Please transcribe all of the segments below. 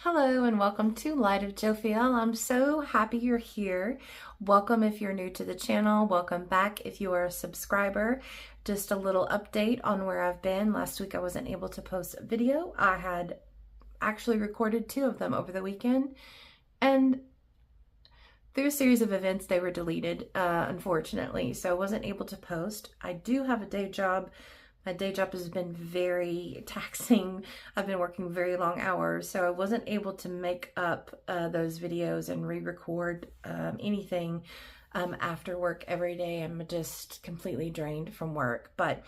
Hello and welcome to Light of Jophiel. I'm so happy you're here. Welcome if you're new to the channel. Welcome back if you are a subscriber. Just a little update on where I've been. Last week I wasn't able to post a video. I had actually recorded 2 of them over the weekend, and through a series of events they were deleted, unfortunately, so I wasn't able to post. I do have a day job. My day job has been very taxing. I've been working very long hours, so I wasn't able to make up those videos and re-record anything after work every day. I'm just completely drained from work, but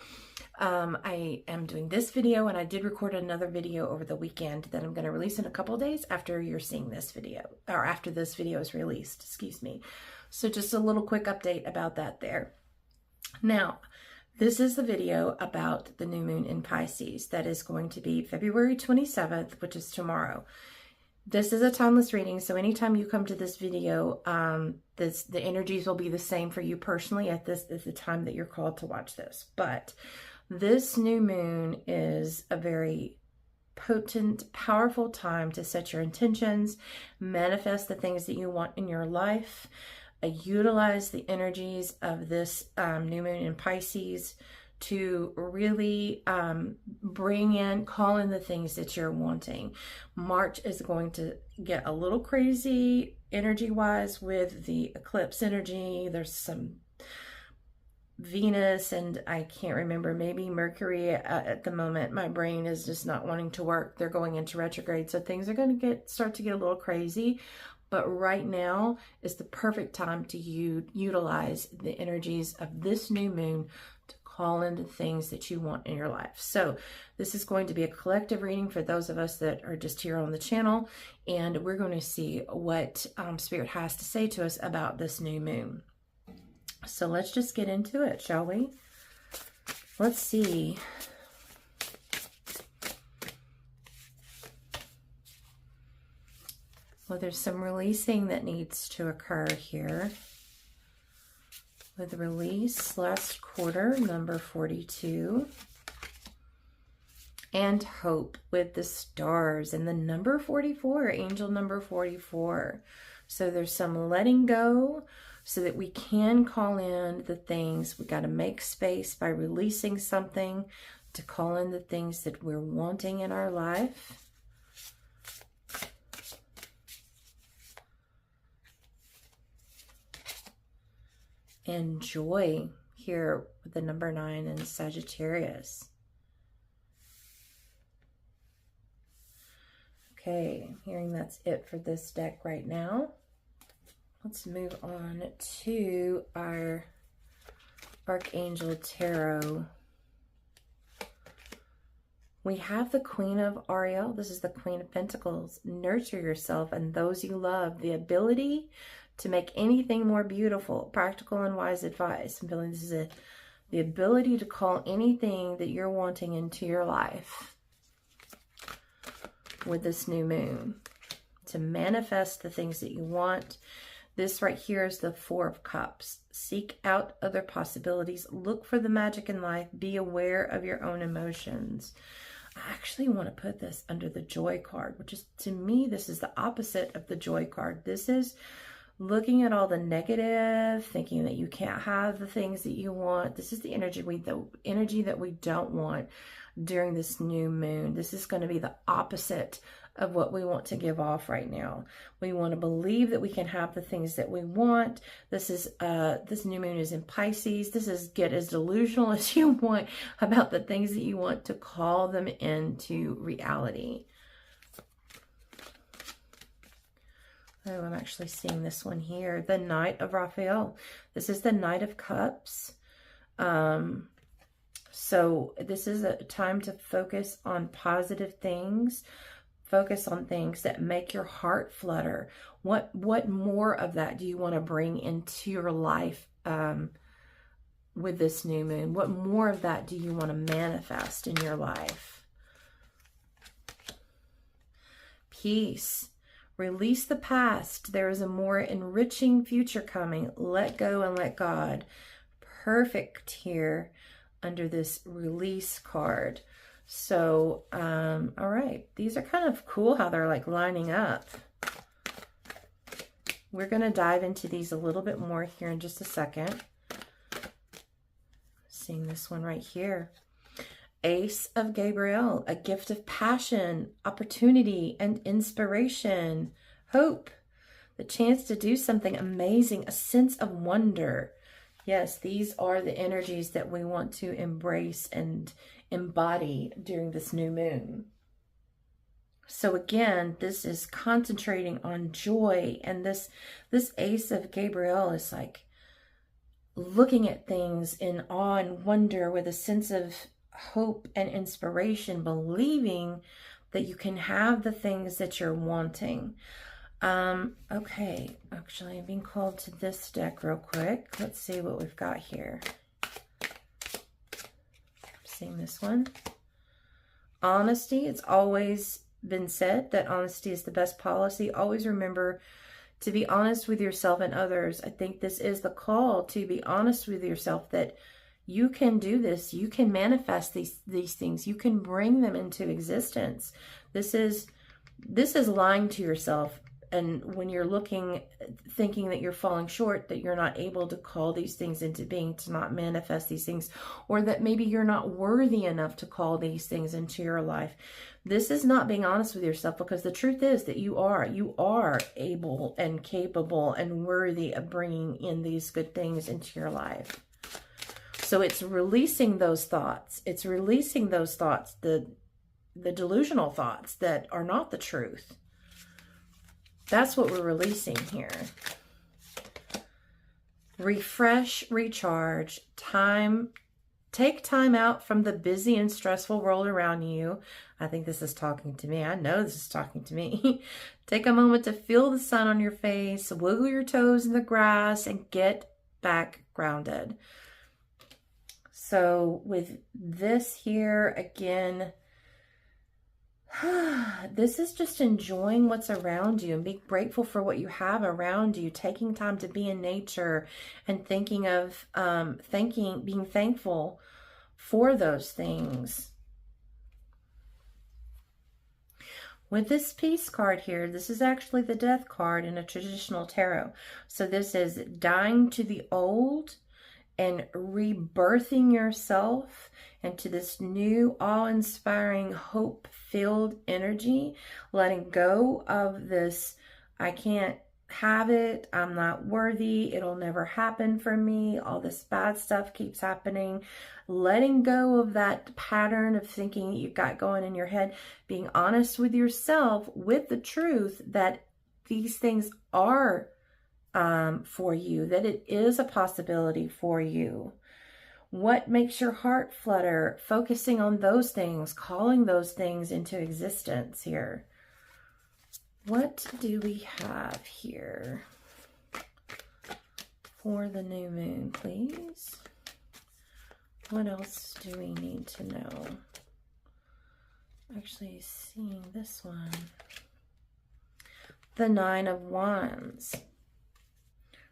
I am doing this video, and I did record another video over the weekend that I'm going to release in a couple of days after you're seeing this video, or after this video is released, excuse me. So just a little quick update about that there. Now, this is the video about the new moon in Pisces that is going to be February 27th, which is tomorrow. This is a timeless reading, so anytime you come to this video, the energies will be the same for you personally at the time that you're called to watch this. But this new moon is a very potent, powerful time to set your intentions, manifest the things that you want in your life. Utilize the energies of this new moon in Pisces to really call in the things that you're wanting. March is going to get a little crazy energy-wise with the eclipse energy. There's some Venus, and I can't remember, maybe Mercury at the moment. My brain is just not wanting to work. They're going into retrograde, so things are going to start to get a little crazy. But right now is the perfect time to utilize the energies of this new moon to call into things that you want in your life. So this is going to be a collective reading for those of us that are just here on the channel, and we're going to see what Spirit has to say to us about this new moon. So let's just get into it, shall we? Let's see. Well, there's some releasing that needs to occur here. With release, last quarter, number 42. And hope with the stars and the number 44, angel number 44. So there's some letting go so that we can call in the things. We got to make space by releasing something to call in the things that we're wanting in our life. And joy here with the number 9 in Sagittarius. Okay, I'm hearing that's it for this deck right now. Let's move on to our Archangel Tarot. We have the Queen of Ariel. This is the Queen of Pentacles. Nurture yourself and those you love. The ability to make anything more beautiful. Practical and wise advice. I'm feeling this is the ability to call anything that you're wanting into your life with this new moon. To manifest the things that you want. This right here is the 4 of Cups. Seek out other possibilities. Look for the magic in life. Be aware of your own emotions. I actually want to put this under the Joy card, which is, to me, this is the opposite of the Joy card. This is looking at all the negative, thinking that you can't have the things that you want. This is the energy that we don't want during this new moon. This is going to be the opposite of what we want to give off right now. We want to believe that we can have the things that we want. This new moon is in Pisces. This is get as delusional as you want about the things that you want to call them into reality. Oh, I'm actually seeing this one here. The Knight of Jophiel. This is the Knight of Cups. So this is a time to focus on positive things. Focus on things that make your heart flutter. What more of that do you want to bring into your life with this new moon? What more of that do you want to manifest in your life? Peace. Release the past. There is a more enriching future coming. Let go and let God. Perfect here under this release card. So, all right. These are kind of cool how they're like lining up. We're going to dive into these a little bit more here in just a second. Seeing this one right here. Ace of Gabriel, a gift of passion, opportunity, and inspiration, hope, the chance to do something amazing, a sense of wonder. Yes, these are the energies that we want to embrace and embody during this new moon. So again, this is concentrating on joy, and this Ace of Gabriel is like looking at things in awe and wonder with a sense of hope and inspiration, believing that you can have the things that you're wanting. Okay, actually I'm being called to this deck real quick. Let's see what we've got here. Seeing this one. Honesty. It's always been said that honesty is the best policy. Always remember to be honest with yourself and others. I think this is the call to be honest with yourself, that you can do this. You can manifest these things. You can bring them into existence. This is lying to yourself. And when you're thinking that you're falling short, that you're not able to call these things into being, to not manifest these things, or that maybe you're not worthy enough to call these things into your life. This is not being honest with yourself, because the truth is that you are able and capable and worthy of bringing in these good things into your life. So it's releasing those thoughts. It's releasing those thoughts, the delusional thoughts that are not the truth. That's what we're releasing here. Refresh, recharge, time. Take time out from the busy and stressful world around you. I think this is talking to me. I know this is talking to me. Take a moment to feel the sun on your face, wiggle your toes in the grass, and get back grounded. So with this here, again, this is just enjoying what's around you and being grateful for what you have around you, taking time to be in nature and thinking of, being thankful for those things. With this Peace card here, this is actually the Death card in a traditional tarot. So this is dying to the old and rebirthing yourself into this new, awe-inspiring, hope-filled energy, letting go of this, I can't have it, I'm not worthy, it'll never happen for me, all this bad stuff keeps happening. Letting go of that pattern of thinking that you've got going in your head, being honest with yourself, with the truth that these things are for you, that it is a possibility for you. What makes your heart flutter? Focusing on those things, calling those things into existence here. What do we have here for the new moon, please? What else do we need to know? Actually, seeing this one. The Nine of Wands.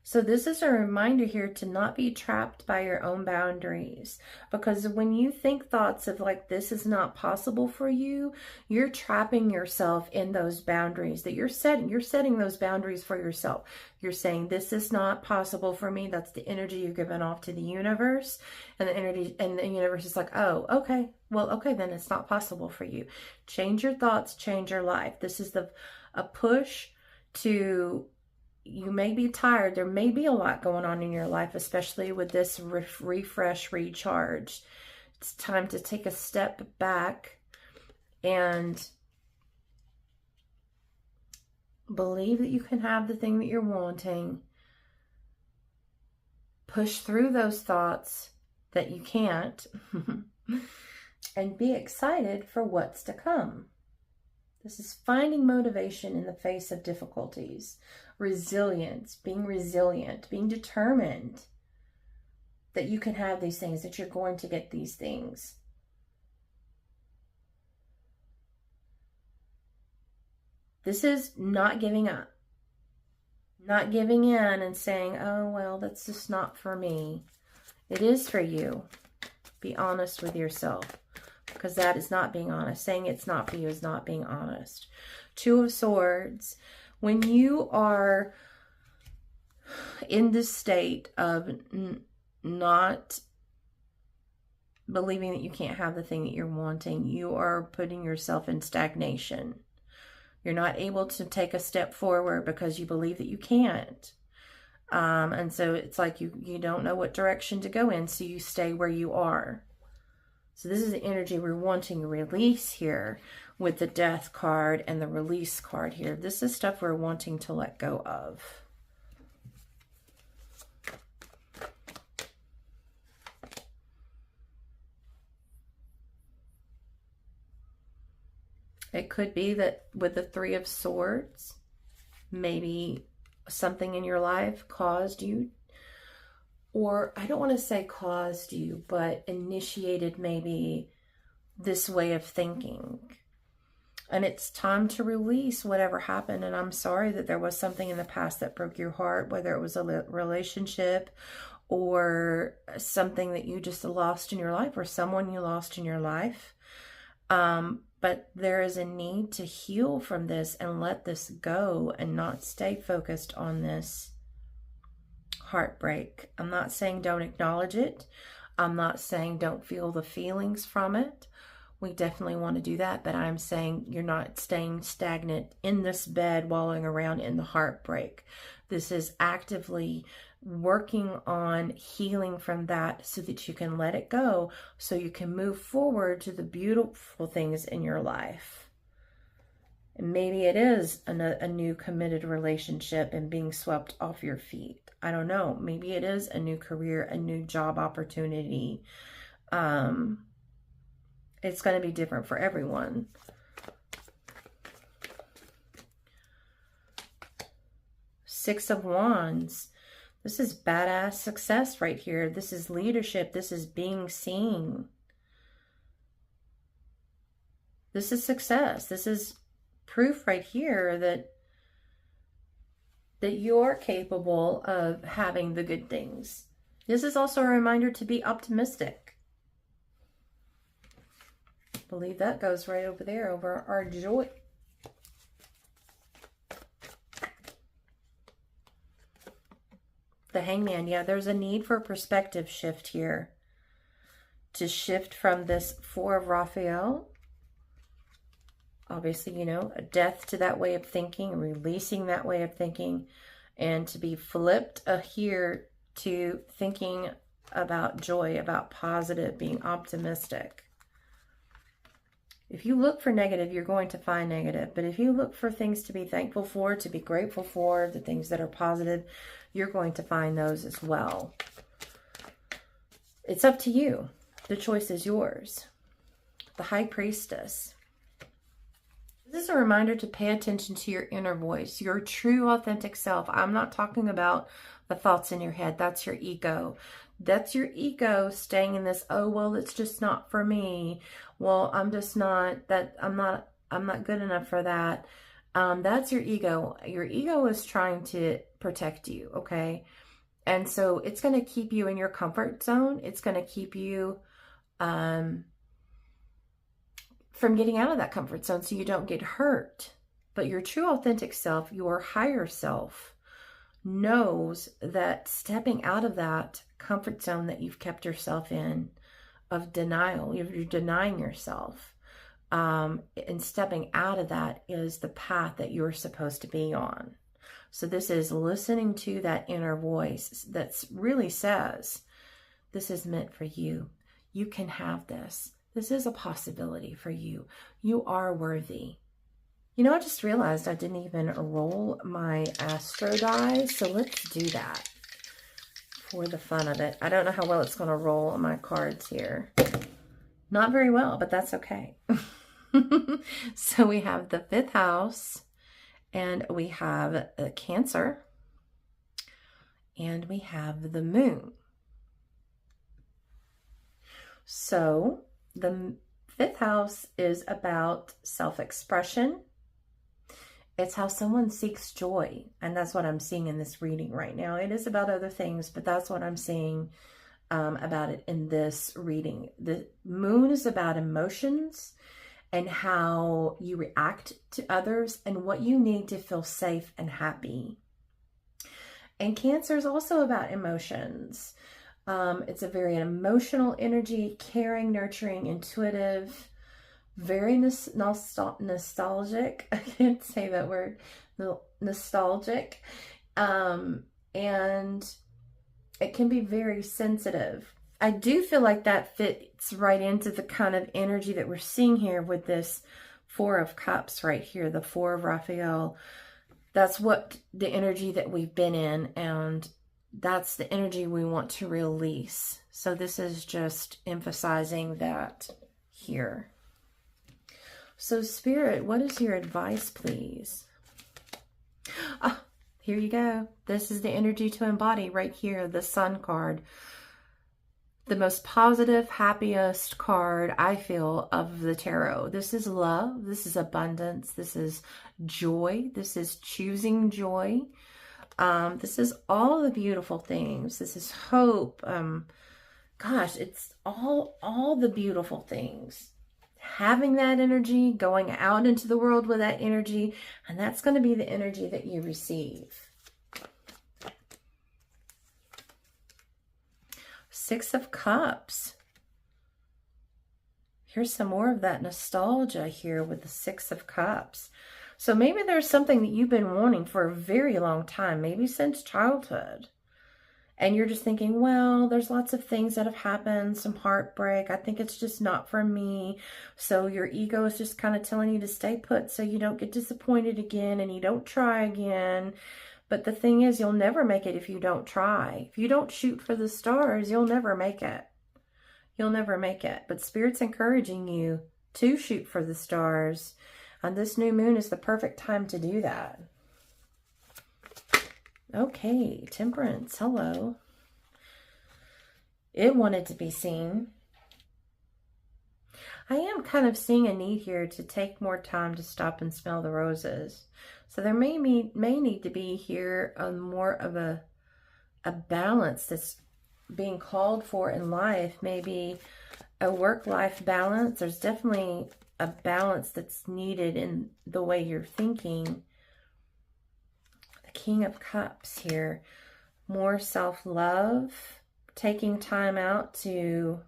So this is a reminder here to not be trapped by your own boundaries, because when you think thoughts of like, this is not possible for you, you're trapping yourself in those boundaries that you're setting. You're setting those boundaries for yourself. You're saying, this is not possible for me. That's the energy you're giving off to the universe, and the energy, and the universe is like, oh, okay, well, okay, then it's not possible for you. Change your thoughts, change your life. This is a push to, you may be tired. There may be a lot going on in your life, especially with this refresh, recharge. It's time to take a step back and believe that you can have the thing that you're wanting. Push through those thoughts that you can't and be excited for what's to come. This is finding motivation in the face of difficulties. Resilience, being determined that you can have these things, that you're going to get these things. This is not giving up. Not giving in and saying, oh, well, that's just not for me. It is for you. Be honest with yourself. because that is not being honest. Saying it's not for you is not being honest. Two of Swords. When you are in this state of not believing that you can't have the thing that you're wanting, you are putting yourself in stagnation. You're not able to take a step forward because you believe that you can't. And so it's like you don't know what direction to go in, so you stay where you are. So this is the energy we're wanting release here with the Death card and the Release card here. This is stuff we're wanting to let go of. It could be that with the Three of Swords, maybe something in your life caused you, or I don't want to say caused you, but initiated maybe this way of thinking. And it's time to release whatever happened. And I'm sorry that there was something in the past that broke your heart, whether it was a relationship or something that you just lost in your life or someone you lost in your life. But there is a need to heal from this and let this go and not stay focused on this heartbreak. I'm not saying don't acknowledge it. I'm not saying don't feel the feelings from it. We definitely want to do that, but I'm saying you're not staying stagnant in this bed, wallowing around in the heartbreak. This is actively working on healing from that so that you can let it go, so you can move forward to the beautiful things in your life. And maybe it is a new committed relationship and being swept off your feet. I don't know. Maybe it is a new career, a new job opportunity. It's going to be different for everyone. Six of Wands. This is badass success right here. This is leadership. This is being seen. This is success. This is proof right here that you're capable of having the good things. This is also a reminder to be optimistic. I believe that goes right over there, over our joy. The Hangman, yeah, there's a need for a perspective shift here. To shift from this Four of Jophiel. Obviously, you know, a death to that way of thinking, releasing that way of thinking, and to be flipped here to thinking about joy, about positive, being optimistic. If you look for negative, you're going to find negative. But if you look for things to be thankful for, to be grateful for, the things that are positive, you're going to find those as well. It's up to you. The choice is yours. The High Priestess. This is a reminder to pay attention to your inner voice, your true authentic self. I'm not talking about the thoughts in your head. That's your ego. That's your ego staying in this, oh, well, it's just not for me. Well, I'm just not, I'm not good enough for that. That's your ego. Your ego is trying to protect you, okay? And so it's going to keep you in your comfort zone. It's going to keep you from getting out of that comfort zone so you don't get hurt. But your true authentic self, your higher self, knows that stepping out of that comfort zone that you've kept yourself in of denial, you're denying yourself, and stepping out of that is the path that you're supposed to be on. So this is listening to that inner voice that really says, this is meant for you. You can have this. This is a possibility for you. You are worthy. You know, I just realized I didn't even roll my astro die, so let's do that for the fun of it. I don't know how well it's going to roll on my cards here. Not very well, but that's okay. So we have the 5th house, and we have Cancer, and we have the Moon. So the 5th house is about self-expression. It's how someone seeks joy. And that's what I'm seeing in this reading right now. It is about other things, but that's what I'm seeing. about it in this reading. The moon is about emotions and how you react to others and what you need to feel safe and happy. And Cancer is also about emotions. It's a very emotional energy, caring, nurturing, intuitive, very nostalgic. I can't say that word. Nostalgic. And it can be very sensitive. I do feel like that fits right into the kind of energy that we're seeing here with this Four of Cups right here, the Four of Jophiel. That's what the energy that we've been in, and that's the energy we want to release. So this is just emphasizing that here. So Spirit, what is your advice, please? Ah, here you go. This is the energy to embody right here, the Sun card. The most positive, happiest card, I feel, of the tarot. This is love. This is abundance. This is joy. This is choosing joy. This is all the beautiful things. This is hope. Gosh, it's all the beautiful things. Having that energy, going out into the world with that energy, and that's going to be the energy that you receive. Six of Cups. Here's some more of that nostalgia here with the Six of Cups. So maybe there's something that you've been wanting for a very long time, maybe since childhood. And you're just thinking, well, there's lots of things that have happened, some heartbreak. I think it's just not for me. So your ego is just kind of telling you to stay put so you don't get disappointed again and you don't try again. But the thing is, you'll never make it if you don't try. If you don't shoot for the stars, you'll never make it. You'll never make it. But Spirit's encouraging you to shoot for the stars. And this new moon is the perfect time to do that. Okay, Temperance, hello. It wanted to be seen. I am kind of seeing a need here to take more time to stop and smell the roses. So there may need to be here more of a balance that's being called for in life. Maybe a work-life balance. There's definitely a balance that's needed in the way you're thinking. The King of Cups here. More self-love. Taking time out to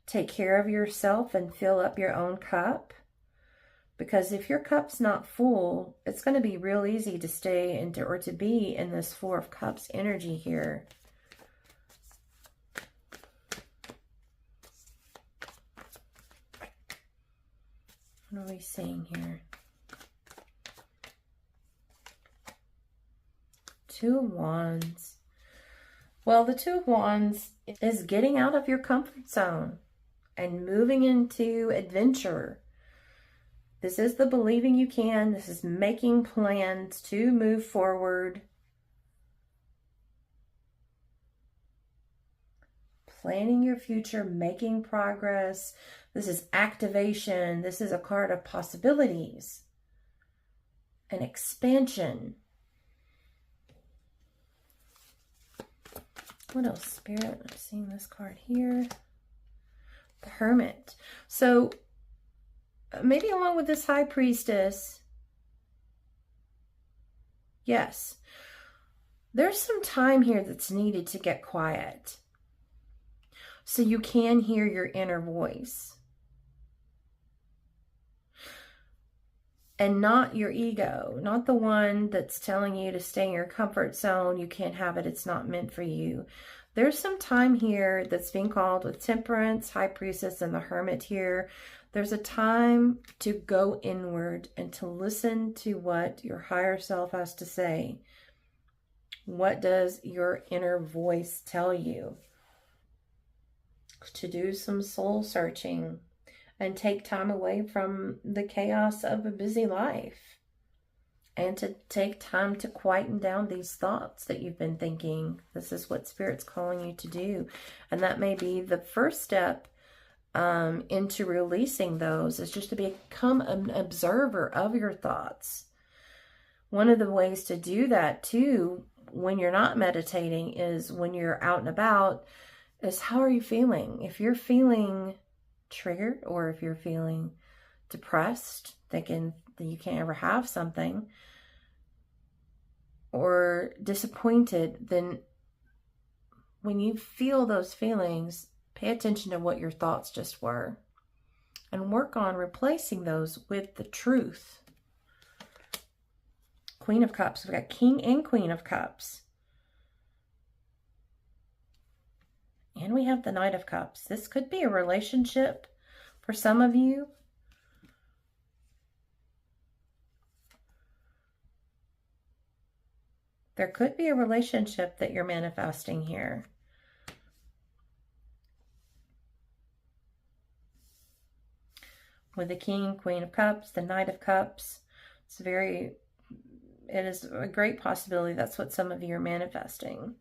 take care of yourself and fill up your own cup. Because if your cup's not full, it's going to be real easy to stay into or to be in this Four of Cups energy here. What are we seeing here? Two of Wands. Well, the Two of Wands is getting out of your comfort zone and moving into adventure. This is the believing you can. This is making plans to move forward. Planning your future, making progress. This is activation. This is a card of possibilities and expansion. What else, Spirit? I'm seeing this card here. The Hermit. So maybe along with this High Priestess, yes, there's some time here that's needed to get quiet so you can hear your inner voice and not your ego, not the one that's telling you to stay in your comfort zone. You can't have it. It's not meant for you. There's some time here that's being called with Temperance, High Priestess, and the Hermit here. There's a time to go inward and to listen to what your higher self has to say. What does your inner voice tell you? To do some soul searching and take time away from the chaos of a busy life. And to take time to quieten down these thoughts that you've been thinking. This is what Spirit's calling you to do. And that may be the first step into releasing those, is just to become an observer of your thoughts. One of the ways to do that too, when you're not meditating, is when you're out and about, is how are you feeling? If you're feeling triggered, or if you're feeling depressed, thinking that you can't ever have something, or disappointed, then when you feel those feelings, pay attention to what your thoughts just were and work on replacing those with the truth. Queen of Cups. We've got King and Queen of Cups. And we have the Knight of Cups. This could be a relationship for some of you. There could be a relationship that you're manifesting here. With the King, Queen of Cups, the Knight of Cups, it is a great possibility that's what some of you are manifesting.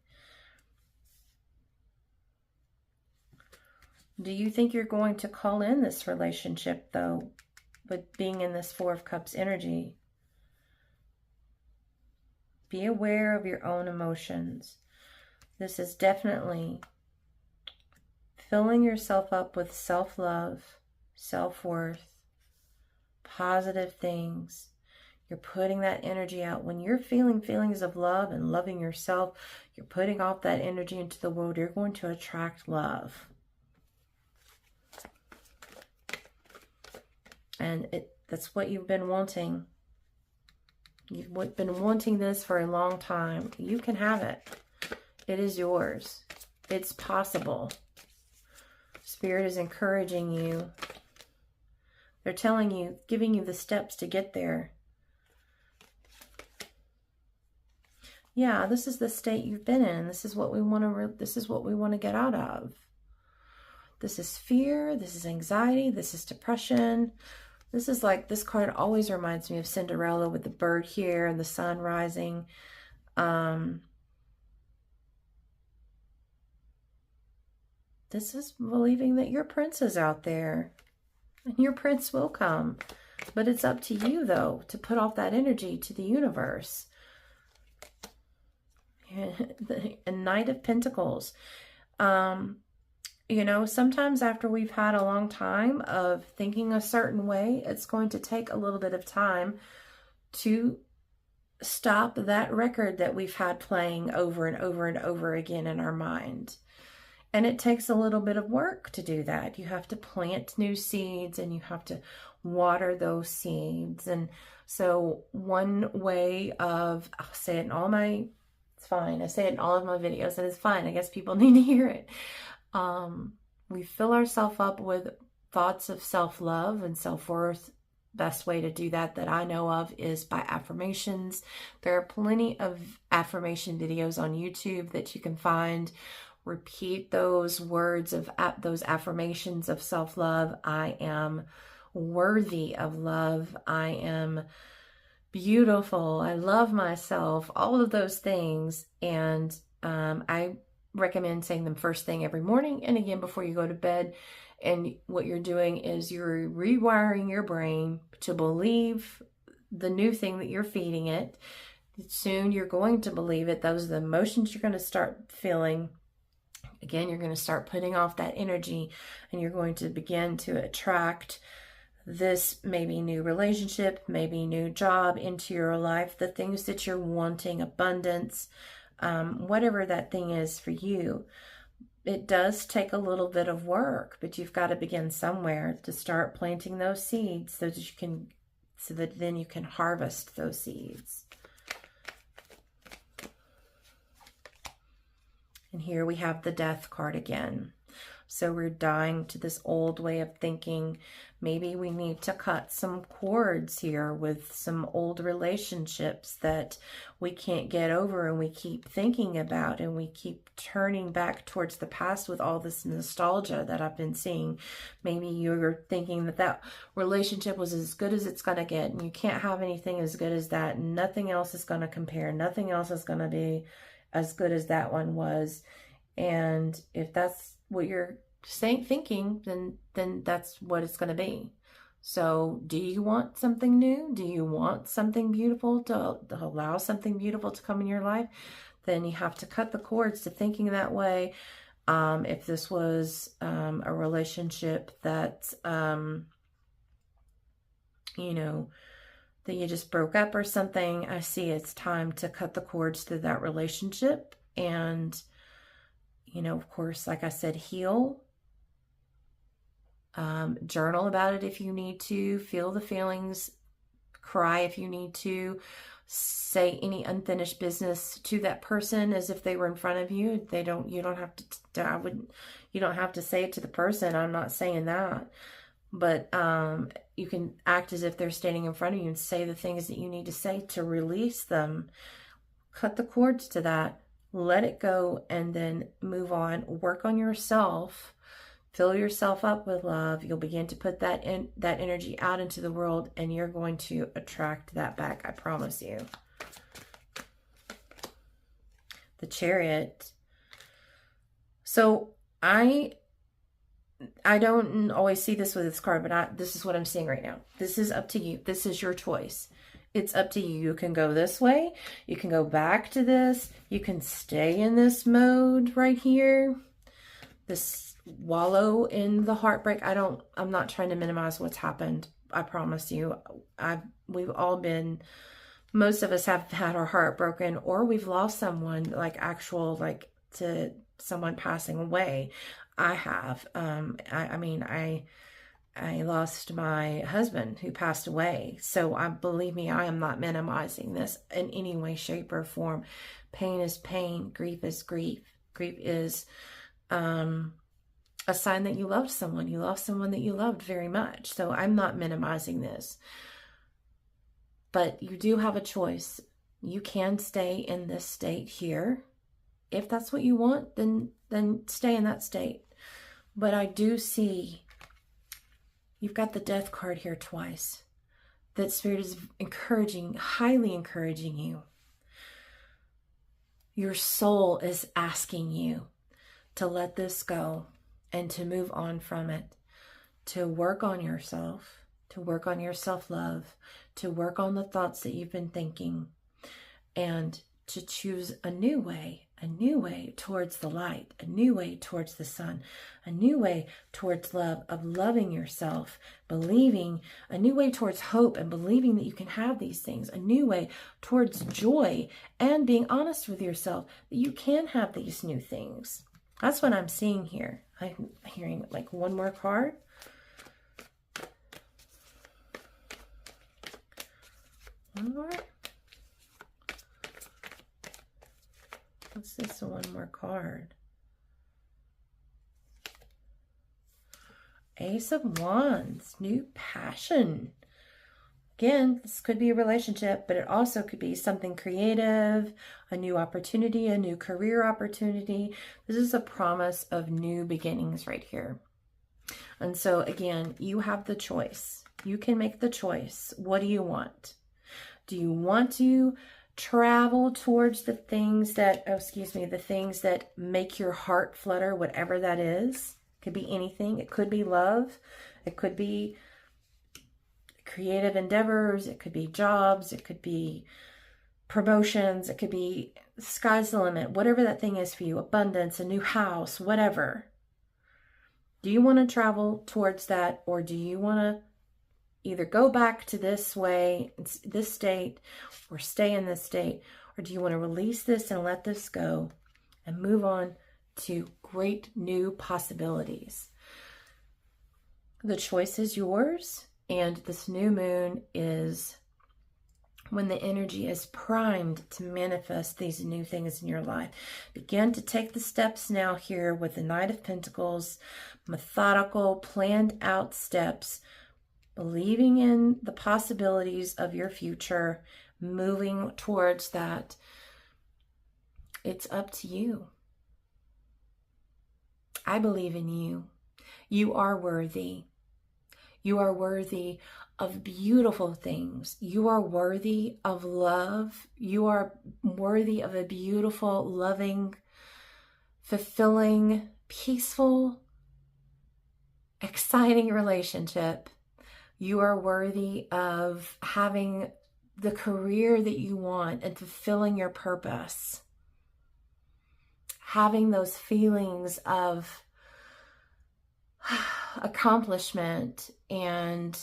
Do you think you're going to call in this relationship, though, with being in this Four of Cups energy? Be aware of your own emotions. This is definitely filling yourself up with self-love, self-worth, positive things. You're putting that energy out. When you're feeling feelings of love and loving yourself, you're putting off that energy into the world. You're going to attract love. And that's what you've been wanting. You've been wanting this for a long time. You can have it. It is yours. It's possible. Spirit is encouraging you. They're telling you, giving you the steps to get there. Yeah, this is the state you've been in. This is what we want to get out of. This is fear, this is anxiety, this is depression. This is like, this card always reminds me of Cinderella with the bird here and the sun rising. This is believing that your prince is out there. And your prince will come. But it's up to you, though, to put off that energy to the universe. A Knight of Pentacles. You know, sometimes after we've had a long time of thinking a certain way, it's going to take a little bit of time to stop that record that we've had playing over and over and over again in our mind. And it takes a little bit of work to do that. You have to plant new seeds and you have to water those seeds. And so one way of, I'll say it in all my, it's fine. I say it in all of my videos and it's fine. I guess people need to hear it. We fill ourselves up with thoughts of self-love and self-worth. Best way to do that I know of is by affirmations. There are plenty of affirmation videos on YouTube that you can find. Repeat those words of those affirmations of self-love. I am worthy of love. I am beautiful. I love myself. All of those things. And I recommend saying them first thing every morning and again before you go to bed. And what you're doing is you're rewiring your brain to believe the new thing that you're feeding it. Soon you're going to believe it. Those are the emotions you're going to start feeling. Again, you're going to start putting off that energy and you're going to begin to attract this maybe new relationship, maybe new job into your life, the things that you're wanting, abundance, whatever that thing is for you. It does take a little bit of work, but you've got to begin somewhere to start planting those seeds so that then you can harvest those seeds. And here we have the Death card again. So we're dying to this old way of thinking. Maybe we need to cut some cords here with some old relationships that we can't get over and we keep thinking about and we keep turning back towards the past with all this nostalgia that I've been seeing. Maybe you're thinking that relationship was as good as it's going to get and you can't have anything as good as that. Nothing else is going to compare. Nothing else is going to be as good as that one was. And if that's what you're thinking, then that's what it's going to be. So do you want something new? Do you want something beautiful to allow something beautiful to come in your life? Then you have to cut the cords to thinking that way. If this was a relationship that, you know, that you just broke up or something, I see it's time to cut the cords to that relationship. And, you know, of course, like I said, heal. Journal about it if you need to. Feel the feelings. Cry if you need to. Say any unfinished business to that person as if they were in front of you. You don't have to, you don't have to say it to the person. I'm not saying that. But you can act as if they're standing in front of you and say the things that you need to say to release them. Cut the cords to that. Let it go and then move on. Work on yourself. Fill yourself up with love. You'll begin to put that energy out into the world, and you're going to attract that back. I promise you. The Chariot. So I don't always see this with this card, but this is what I'm seeing right now. This is up to you. This is your choice. It's up to you. You can go this way. You can go back to this. You can stay in this mode right here. This wallow in the heartbreak. I'm not trying to minimize what's happened. I promise you. We've all been, most of us have had our heart broken, or we've lost someone, like to someone passing away. I have. I lost my husband who passed away. So believe me, I am not minimizing this in any way, shape, or form. Pain is pain. Grief is grief. Grief is a sign that you loved someone. You lost someone that you loved very much. So I'm not minimizing this. But you do have a choice. You can stay in this state here. If that's what you want, then stay in that state. But I do see you've got the Death card here twice. That Spirit is encouraging, highly encouraging you. Your soul is asking you to let this go and to move on from it, to work on yourself, to work on your self-love, to work on the thoughts that you've been thinking, and to choose a new way towards the light, a new way towards the sun, a new way towards love, of loving yourself, believing, a new way towards hope and believing that you can have these things, a new way towards joy and being honest with yourself that you can have these new things. That's what I'm seeing here. I'm hearing like one more card. One more. What's this? One more card. Ace of Wands. New passion. Again, this could be a relationship, but it also could be something creative, a new opportunity, a new career opportunity. This is a promise of new beginnings right here. And so again, you have the choice. You can make the choice. What do you want? Do you want to travel towards the things that, the things that make your heart flutter, whatever that is? It could be anything. It could be love. It could be creative endeavors. It could be jobs. It could be promotions. It could be sky's the limit. Whatever that thing is for you, abundance, a new house, whatever. Do you want to travel towards that, or do you want to either go back to this way, this state, or stay in this state? Or do you want to release this and let this go and move on to great new possibilities? The choice is yours, and this new moon is when the energy is primed to manifest these new things in your life. Begin to take the steps now here with the Knight of Pentacles, methodical, planned out steps, believing in the possibilities of your future, moving towards that. It's up to you. I believe in you. You are worthy. You are worthy of beautiful things. You are worthy of love. You are worthy of a beautiful, loving, fulfilling, peaceful, exciting relationship. You are worthy of having the career that you want and fulfilling your purpose. having those feelings of accomplishment, and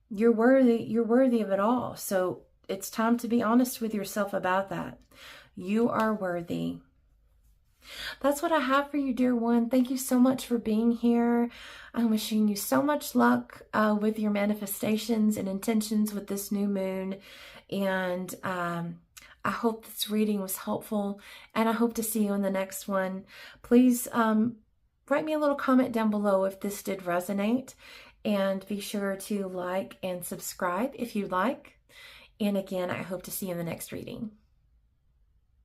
you're worthy of it all. So it's time to be honest with yourself about that. You are worthy. That's what I have for you, dear one. Thank you so much for being here. I'm wishing you so much luck with your manifestations and intentions with this new moon. And I hope this reading was helpful, and I hope to see you in the next one. Please write me a little comment down below if this did resonate, and be sure to like and subscribe if you like. And again, I hope to see you in the next reading.